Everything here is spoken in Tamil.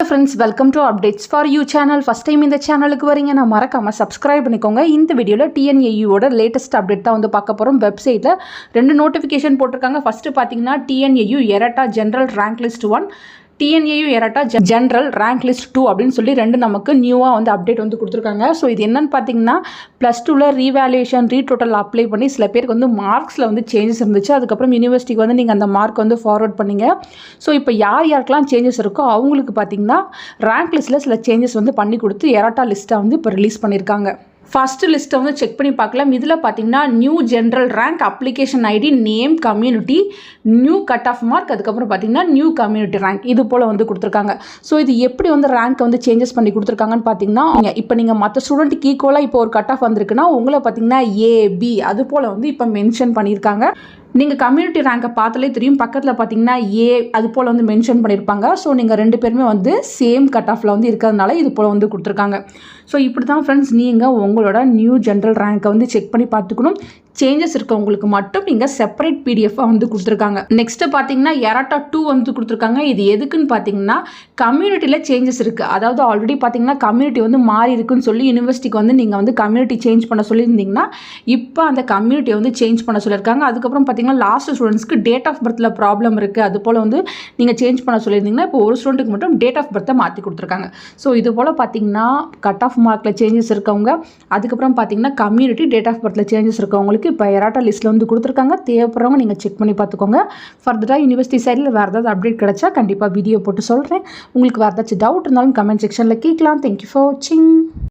friends, welcome to updates for you channel. First time இந்த சேனலுக்கு வரீங்க நான் மறக்காம subscribe பண்ணிக்கோங்க. இந்த வீடியோல TNAU ஓட latest update தான் வந்து பார்க்க போறோம். வெப்சைட்ல ரெண்டு நோட்டிஃபிகேஷன் போட்டுருக்காங்க. ஃபர்ஸ்ட் பாத்தீங்கன்னா TNAU errata general rank list 1, TNAU errata general rank list 2 அப்படின்னு சொல்லி ரெண்டு நமக்கு நியூவாக வந்து அப்டேட் வந்து கொடுத்துருக்காங்க. ஸோ இது என்னன்னு பார்த்தீங்கன்னா +2ல ரீவேல்யூஷன் ரீடோட்டல் அப்ளை பண்ணி சில பேருக்கு வந்து மார்க்ஸில் வந்து சேஞ்சஸ் இருந்துச்சு. அதுக்கப்புறம் யூனிவர்சிட்டிக்கு வந்து நீங்கள் அந்த மார்க் வந்து ஃபார்வர்ட் பண்ணீங்க. ஸோ இப்போ யாருக்கெல்லாம் சேஞ்சஸ் இருக்கோ அவங்களுக்கு பார்த்தீங்கன்னா ரேங்க் லிஸ்ட்டில் சில சேஞ்சஸ் வந்து பண்ணி கொடுத்து எரட்டா லிஸ்ட்டை வந்து இப்போ ரிலீஸ் பண்ணியிருக்காங்க. ஃபர்ஸ்ட் லிஸ்ட்டை வந்து செக் பண்ணி பார்க்கலாம். இதில் பார்த்தீங்கன்னா new general rank, application ID, name, community, new cut off mark, அதுக்கப்புறம் பார்த்தீங்கன்னா நியூ கம்யூனிட்டி ரேங்க் இது போல் வந்து கொடுத்துருக்காங்க. ஸோ இது எப்படி வந்து ரேங்க் வந்து சேஞ்சஸ் பண்ணி கொடுத்துருக்காங்கன்னு பார்த்தீங்கன்னா இப்போ நீங்கள் மற்ற ஸ்டூடெண்ட்டுக்கு ஈக்குவலாக இப்போ ஒரு கட் ஆஃப் வந்திருக்குன்னா உங்களை பார்த்தீங்கன்னா AB அது போல் வந்து இப்போ மென்ஷன் பண்ணியிருக்காங்க. நீங்கள் கம்யூனிட்டி ரேங்கை பார்த்தாலே தெரியும், பக்கத்தில் பார்த்தீங்கன்னா A அது போல் வந்து மென்ஷன் பண்ணியிருப்பாங்க. ஸோ நீங்கள் ரெண்டு பேருமே வந்து சேம் கட் ஆஃபில் வந்து இருக்கிறதுனால இது போல் வந்து கொடுத்துருக்காங்க. ஸோ இப்படி தான் ஃப்ரெண்ட்ஸ் நீங்கள் உங்களோட நியூ ஜென்ரல் ரேங்கை வந்து செக் பண்ணி பார்த்துக்கணும். சேஞ்சஸ் இருக்கவங்களுக்கு மட்டும் நீங்கள் செப்பரேட் பிடிஎஃபாக வந்து கொடுத்துருக்காங்க. நெக்ஸ்ட்டு பார்த்தீங்கன்னா எரட்டா 2 வந்து கொடுத்துருக்காங்க. இது எதுக்குன்னு பார்த்தீங்கன்னா கம்யூனிட்டியில் சேஞ்சஸ் இருக்குது. அதாவது ஆல்ரெடி பார்த்தீங்கன்னா கம்யூனிட்டி வந்து மாறி இருக்குன்னு சொல்லி யூனிவர்சிட்டிக்கு வந்து நீங்கள் வந்து கம்யூனிட்டி சேஞ்ச் பண்ண சொல்லியிருந்தீங்கன்னா இப்போ அந்த கம்யூனிட்டியை வந்து சேஞ்ச் பண்ண சொல்லியிருக்காங்க. அதுக்கப்புறம் பார்த்தீங்கன்னா லாஸ்ட் ஸ்டூடெண்ட்ஸ்க்கு டேட் ஆஃப் பர்த்தில் ப்ராப்ளம் இருக்குது, அது போல் வந்து நீங்கள் சேஞ்ச் பண்ண சொல்லியிருந்தீங்கன்னா இப்போ ஒரு ஸ்டூடெண்ட்டுக்கு மட்டும் டேட் ஆஃப் பர்த்தை மாற்றி கொடுத்துருக்காங்க. ஸோ இது போல் பார்த்தீங்கன்னா கட் ஆஃப் மார்க்கில் சேஞ்சஸ் இருக்கவங்க, அதுக்கப்புறம் பார்த்தீங்கன்னா கம்யூனிட்டி டேட் ஆஃப் பர்த்தில் சேஞ்சஸ் இருக்கவங்களுக்கு இப்போ எரட்டா லிஸ்ட்டில் வந்து கொடுத்துருக்காங்க. தேவைப்படுறவங்க நீங்கள் செக் பண்ணி பார்த்துக்கோங்க. ஃபர்தராக யூனிவர்சிட்டி சைடில் வேறு ஏதாவது அப்டேட் கிடச்சா கண்டிப்பாக வீடியோ போட்டு சொல்கிறேன். உங்களுக்கு வேறு ஏதாச்சும் டவுட் இருந்தாலும் கமெண்ட் செக்ஷனில் கேட்கலாம். தேங்க்யூ ஃபார் வாட்சிங்.